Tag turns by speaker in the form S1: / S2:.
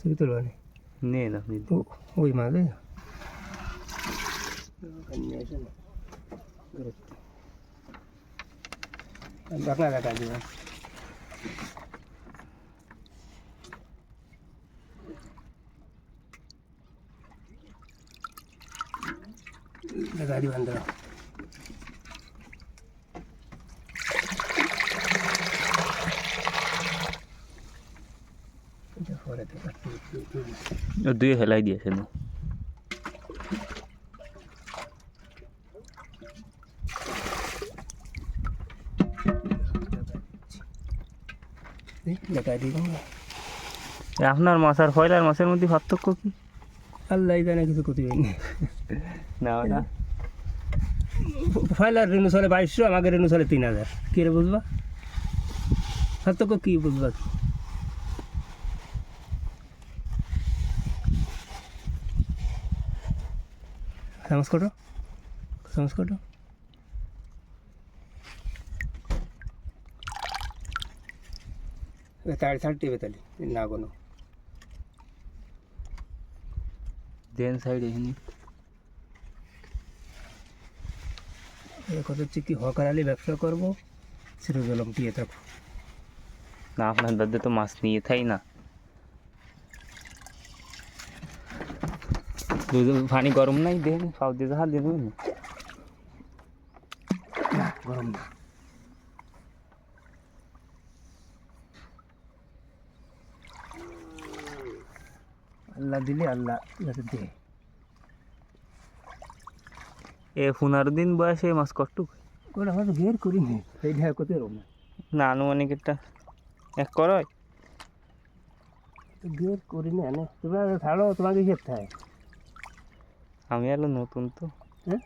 S1: তুই তো লয়
S2: নে না
S1: ওই মাঝে দেখা দেখা দিবেন দেখা দিবেন দাও
S2: দুই হেলাই দিয়েছে না
S1: দেখাই দিব
S2: আপনার মাছ আর ফয়লার মাছের মধ্যে পার্থক্য কি
S1: আল্লাহ জানে কিছু ক্ষতি হয়নি
S2: না না
S1: ফয়লার রেনু চলে 2200 আমাকে রেনু চলে 3000 কি রে বুঝবা পার্থক্য কি বুঝবা সমঝ করো সাড়ে বেতালি না কোনো
S2: দেন সাইড এখানে
S1: কথা হচ্ছে কি হকারালি ব্যবসা করবো সিরোজলম দিয়ে থাকো
S2: না আপনার দাদা তো মাছ নিয়ে থাই না পানি গরম নাই দেন সব দিয়ে হাত দিয়ে দেবেন
S1: গরম না আল্লাহ দিলে আল্লাহ দে
S2: এ 15 দিন বয়সে মাছ কষ্ট
S1: ওরা হয়তো ঘের করিনি এই ঢের করতে রকম
S2: না আনুমানিক একটা এক করয়
S1: ঘের করিনি তোমরা ছাড়ো তোমাকে খেতে হয়
S2: আমি এলো নতুন তো
S1: হ্যাঁ